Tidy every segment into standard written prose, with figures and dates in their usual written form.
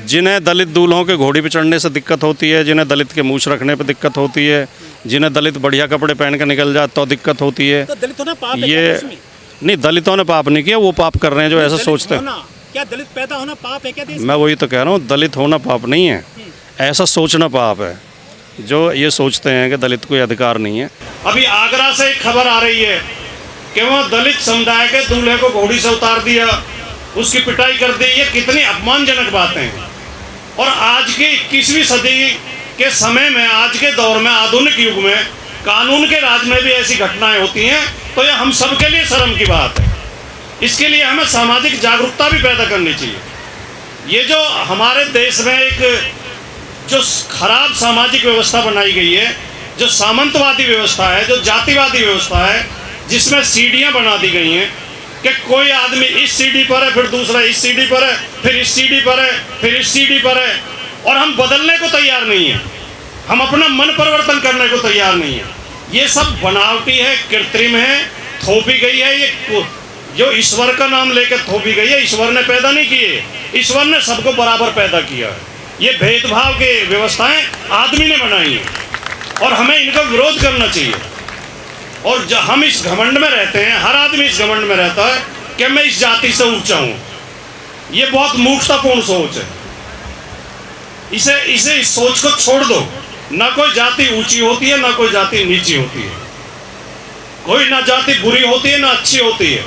जिन्हें दलित दूल्हों के घोड़ी पे चढ़ने से दिक्कत होती है, जिन्हें दलित के मूछ रखने पे दिक्कत होती है, जिन्हें दलित बढ़िया कपड़े पहन के निकल जाए तो दिक्कत होती है। तो दलितों ने पाप है ये क्या देश में? नहीं, दलितों ने पाप नहीं किया, वो पाप कर रहे हैं जो ऐसा दलित सोचते हैं। होना, क्या दलित पैदा होना पाप है क्या देश में? मैं वही तो कह रहा हूँ, दलित होना पाप नहीं है, ऐसा सोचना पाप है। जो ये सोचते हैं कि दलित कोई अधिकार नहीं है। अभी आगरा से एक खबर आ रही है कि वहाँ दलित समुदाय के दूल्हे को घोड़ी से उतार दिया, उसकी पिटाई कर दी। ये कितनी अपमानजनक बातें हैं। और आज की 21वीं सदी के समय में, आज के दौर में, आधुनिक युग में कानून के राज में भी ऐसी घटनाएं होती हैं, तो ये हम सबके लिए शर्म की बात है। इसके लिए हमें सामाजिक जागरूकता भी पैदा करनी चाहिए। ये जो हमारे देश में एक जो खराब सामाजिक व्यवस्था बनाई गई है, जो सामंतवादी व्यवस्था है, जो जातिवादी व्यवस्था है, जिसमें सीढ़ियां बना दी गई हैं कि कोई आदमी इस सीढ़ी पर है, फिर दूसरा इस सीढ़ी पर है, फिर इस सीढ़ी पर है, फिर इस सीढ़ी पर है, और हम बदलने को तैयार नहीं है, हम अपना मन परिवर्तन करने को तैयार नहीं है। ये सब बनावटी है, कृत्रिम है, थोपी गई है। ये जो ईश्वर का नाम लेकर थोपी गई है, ईश्वर ने पैदा नहीं किए, ईश्वर ने सबको बराबर पैदा किया है। ये भेदभाव के व्यवस्थाएं आदमी ने बनाई हैं और हमें इनका विरोध करना चाहिए। और जब हम इस घमंड में रहते हैं, हर आदमी इस घमंड में रहता है कि मैं इस जाति से ऊंचा हूं, ये बहुत मूर्खतापूर्ण सोच है। इसे इस सोच को छोड़ दो। ना कोई जाति ऊंची होती है, ना कोई जाति नीची होती है, कोई ना जाति बुरी होती है ना अच्छी होती है,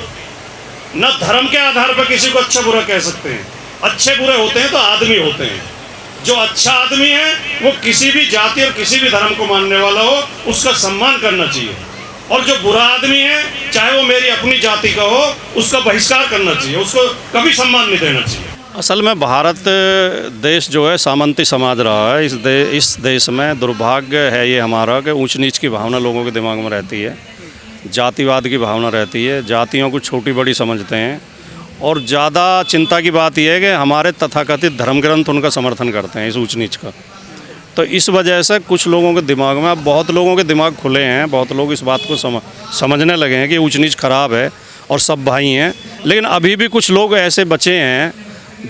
ना धर्म के आधार पर किसी को अच्छा बुरा कह सकते हैं। अच्छे बुरे होते हैं तो आदमी होते हैं। जो अच्छा आदमी है वो किसी भी जाति और किसी भी धर्म को मानने वाला हो, उसका सम्मान करना चाहिए। और जो बुरा आदमी है, चाहे वो मेरी अपनी जाति का हो, उसका बहिष्कार करना चाहिए, उसको कभी सम्मान नहीं देना चाहिए। असल में भारत देश जो है सामंती समाज रहा है। इस देश में दुर्भाग्य है ये हमारा कि ऊंच नीच की भावना लोगों के दिमाग में रहती है, जातिवाद की भावना रहती है, जातियों को छोटी बड़ी समझते हैं। और ज़्यादा चिंता की बात यह है कि हमारे तथाकथित धर्म ग्रंथ उनका समर्थन करते हैं, इस ऊंच नीच का। तो इस वजह से कुछ लोगों के दिमाग में, अब बहुत लोगों के दिमाग खुले हैं, बहुत लोग इस बात को समझने लगे हैं कि ऊंच नीच खराब है और सब भाई हैं। लेकिन अभी भी कुछ लोग ऐसे बचे हैं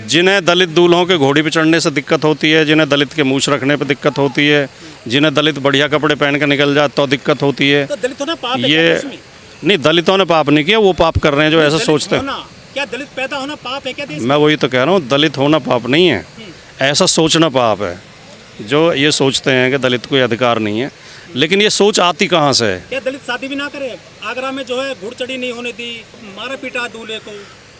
जिन्हें दलित दूल्हों के घोड़ी पे चढ़ने से दिक्कत होती है, जिन्हें दलित के मूछ रखने पे दिक्कत होती है, जिन्हें दलित बढ़िया कपड़े पहन के निकल जाए तो दिक्कत होती है। तो दलितों ने पाप है क्या ये देश में? नहीं, दलितों ने पाप नहीं किया, वो पाप कर रहे हैं जो ऐसा सोचते हैं। क्या दलित पैदा होना पाप है क्या देश में? मैं वही तो कह रहा हूँ, दलित होना पाप नहीं है, ऐसा सोचना पाप है। जो ये सोचते हैं कि दलित कोई अधिकार नहीं है, लेकिन ये सोच आती कहाँ से है? क्या दलित शादी भी ना करे? आगरा में जो है घुड़चढ़ी नहीं होने दी, मारा पीटा दूल्हे को।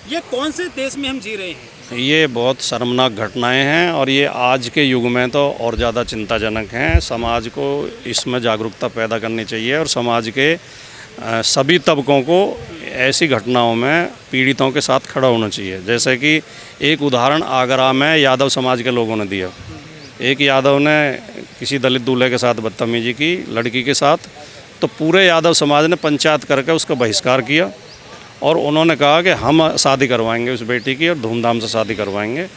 ये कौन से देश में हम जी रहे हैं? ये बहुत शर्मनाक घटनाएं हैं और ये आज के युग में तो और ज़्यादा चिंताजनक हैं। समाज को इसमें जागरूकता पैदा करनी चाहिए और समाज के सभी तबकों को ऐसी घटनाओं में पीड़ितों के साथ खड़ा होना चाहिए। जैसे कि एक उदाहरण आगरा में यादव समाज के लोगों ने दिया। एक यादव ने किसी दलित दूल्हे के साथ बदतमीजी की, लड़की के साथ, तो पूरे यादव समाज ने पंचायत करके उसका बहिष्कार किया और उन्होंने कहा कि हम शादी करवाएंगे उस बेटी की और धूमधाम से शादी करवाएंगे।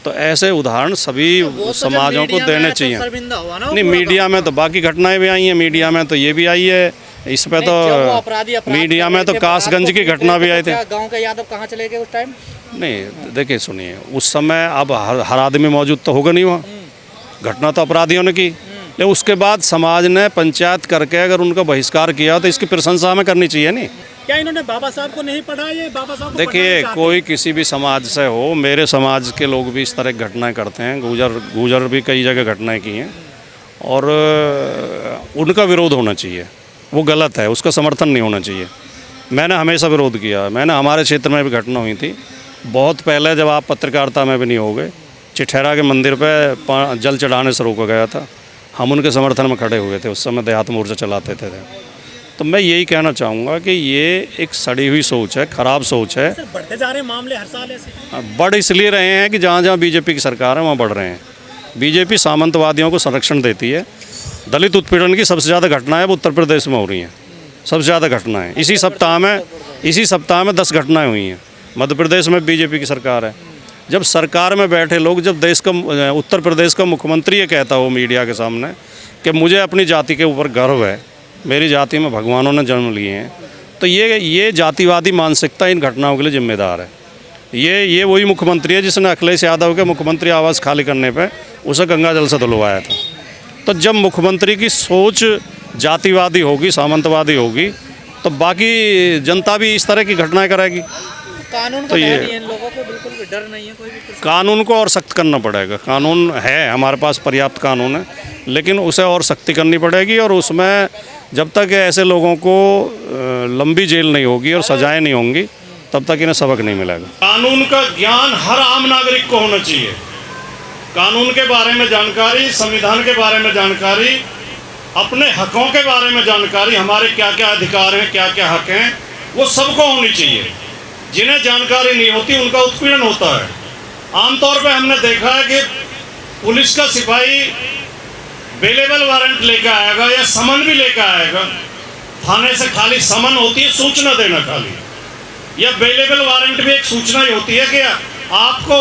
तो ऐसे उदाहरण सभी समाजों को देने चाहिए। नहीं, मीडिया में तो बाकी घटनाएं भी आई हैं, मीडिया में तो ये भी आई है, इस पे तो मीडिया में तो कासगंज की घटना भी आई थी। गांव के यादव कहाँ चले गए उस टाइम? नहीं, देखिए सुनिए, उस समय अब हर आदमी मौजूद तो होगा नहीं वहाँ, घटना तो अपराधियों ने की। लेकिन उसके बाद समाज ने पंचायत करके अगर उनका बहिष्कार किया तो इसकी प्रशंसा हमें करनी चाहिए। नहीं, क्या इन्होंने बाबा साहब को नहीं पढ़ा? ये बाबा साहब को देखिए, कोई किसी भी समाज से हो, मेरे समाज के लोग भी इस तरह की घटनाएं करते हैं, गुजर भी कई जगह घटनाएं की हैं और उनका विरोध होना चाहिए। वो गलत है, उसका समर्थन नहीं होना चाहिए। मैंने हमेशा विरोध किया। मैंने हमारे क्षेत्र में भी घटना हुई थी बहुत पहले, जब आप पत्रकारिता में भी नहीं हो गए, चिठेरा के मंदिर पे जल चढ़ाने से रोका गया था। हम उनके समर्थन में खड़े हुए थे, उस समय देहात मोर्चा चलाते थे। तो मैं यही कहना चाहूँगा कि ये एक सड़ी हुई सोच है, ख़राब सोच है। बढ़ते जा रहे मामले हर साल ऐसे बढ़ इसलिए रहे हैं कि जहाँ जहाँ बीजेपी की सरकार है वहाँ बढ़ रहे हैं। बीजेपी सामंतवादियों को संरक्षण देती है। दलित उत्पीड़न की सबसे ज़्यादा घटनाएं अब उत्तर प्रदेश में हो रही हैं, सबसे ज़्यादा घटनाएं। इसी सप्ताह में 10 घटनाएं हुई हैं। मध्य प्रदेश में बीजेपी की सरकार है। जब सरकार में बैठे लोग, जब देश का उत्तर प्रदेश का मुख्यमंत्री ये कहता हो मीडिया के सामने कि मुझे अपनी जाति के ऊपर गर्व है, मेरी जाति में भगवानों ने जन्म लिए हैं, तो ये जातिवादी मानसिकता इन घटनाओं के लिए जिम्मेदार है। ये वही मुख्यमंत्री है जिसने अखिलेश यादव के मुख्यमंत्री आवास खाली करने पे उसे गंगा जल से धुलवाया था। तो जब मुख्यमंत्री की सोच जातिवादी होगी, सामंतवादी होगी, तो बाकी जनता भी इस तरह की घटनाएं करेगी। कानून का तो ये डर नहीं है इन लोगों को, बिल्कुल भी डर नहीं है कोई भी कुछ। कानून को और सख्त करना पड़ेगा। कानून है, हमारे पास पर्याप्त कानून है, लेकिन उसे और सख्ती करनी पड़ेगी। और उसमें जब तक ऐसे लोगों को लंबी जेल नहीं होगी और सजाएं नहीं होंगी, तब तक इन्हें सबक नहीं मिलेगा। कानून का ज्ञान हर आम नागरिक को होना चाहिए। कानून के बारे में जानकारी, संविधान के बारे में जानकारी, अपने हकों के बारे में जानकारी, हमारे क्या क्या अधिकार हैं, क्या क्या हक हैं, वो सबको होनी चाहिए। जिन्हें जानकारी नहीं होती उनका उत्पीड़न होता है। आमतौर पे हमने देखा है कि पुलिस का सिपाही बेलेबल वारंट लेकर आएगा या समन भी लेकर आएगा। थाने से खाली समन होती है, सूचना देना खाली, या बेलेबल वारंट भी एक सूचना ही होती है कि आपको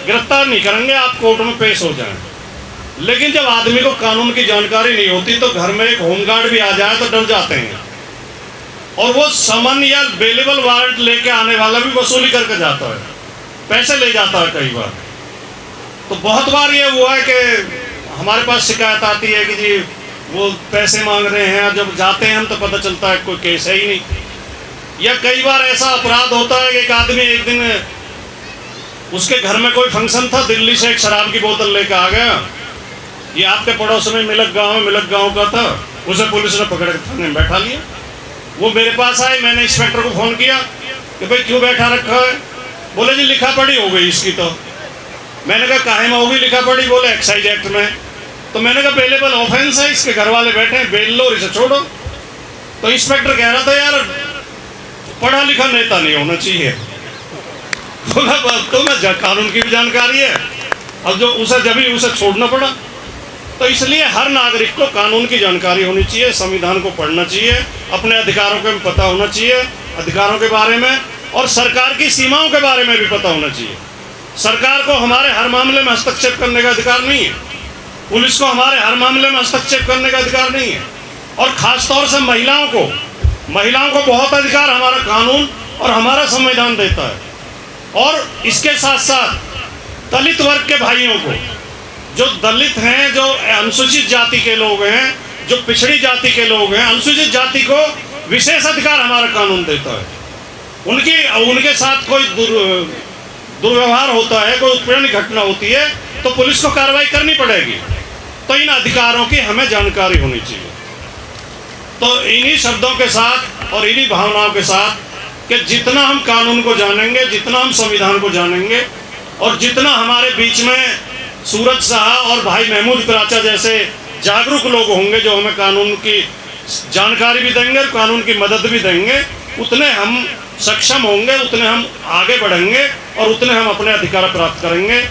गिरफ्तार नहीं करेंगे, आप कोर्ट में पेश हो जाएं। लेकिन जब आदमी को कानून की जानकारी नहीं होती तो घर में एक होमगार्ड भी आ जाए तो डर जाते हैं, और वो समन या बेलेबल वारंट लेके आने वाला भी वसूली करके जाता है, पैसे ले जाता है कई बार। तो बहुत बार ये हुआ है कि हमारे पास शिकायत आती है कि जी वो पैसे मांग रहे हैं, और जब जाते हैं हम तो पता चलता है कोई केस है ही नहीं। या कई बार ऐसा अपराध होता है कि एक आदमी एक दिन उसके घर में कोई फंक्शन था, दिल्ली से एक शराब की बोतल लेकर आ गया। ये आपके पड़ोस में मिलक गांव का था, उसे पुलिस ने पकड़ के थाने में बैठा लिया। वो मेरे पास आए, मैंने इंस्पेक्टर को फ़ोन किया कि भाई क्यों बैठा रखा है। बोले जी लिखा पढ़ी हो गई इसकी। तो मैंने कहा काहे में होगी लिखा पढ़ी? बोले एक्साइज एक्ट में। तो मैंने कहा बेलेबल ऑफेंस है, इसके घर वाले बैठे हैं, बेल लो, इसे छोड़ो। तो इंस्पेक्टर कह रहा था यार पढ़ा लिखा नेता नहीं होना चाहिए। बोला तो मैं कानून की भी जानकारी है, अब जो उसे छोड़ना पड़ा। तो इसलिए हर नागरिक को कानून की जानकारी होनी चाहिए, संविधान को पढ़ना चाहिए, अपने अधिकारों के पता होना चाहिए, अधिकारों के बारे में, और सरकार की सीमाओं के बारे में भी पता होना चाहिए। सरकार को हमारे हर मामले में हस्तक्षेप करने का अधिकार नहीं है, पुलिस को हमारे हर मामले में हस्तक्षेप करने का अधिकार नहीं है, और ख़ास तौर से महिलाओं को बहुत अधिकार हमारा कानून और हमारा संविधान देता है। और इसके साथ साथ दलित वर्ग के भाइयों को, जो दलित हैं, जो अनुसूचित जाति के लोग हैं, जो पिछड़ी जाति के लोग हैं, अनुसूचित जाति को विशेष अधिकार हमारा कानून देता है। उनके साथ कोई दुर्व्यवहार होता है, कोई उत्पीड़न की घटना होती है, तो पुलिस को कार्रवाई करनी पड़ेगी। तो इन अधिकारों की हमें जानकारी होनी चाहिए। तो इन्हीं शब्दों के साथ और इन्हीं भावनाओं के साथ कि जितना हम कानून को जानेंगे, जितना हम संविधान को जानेंगे, और जितना हमारे बीच में सूरज शाह और भाई महमूद कराचा जैसे जागरूक लोग होंगे जो हमें कानून की जानकारी भी देंगे और कानून की मदद भी देंगे, उतने हम सक्षम होंगे, उतने हम आगे बढ़ेंगे और उतने हम अपने अधिकार प्राप्त करेंगे।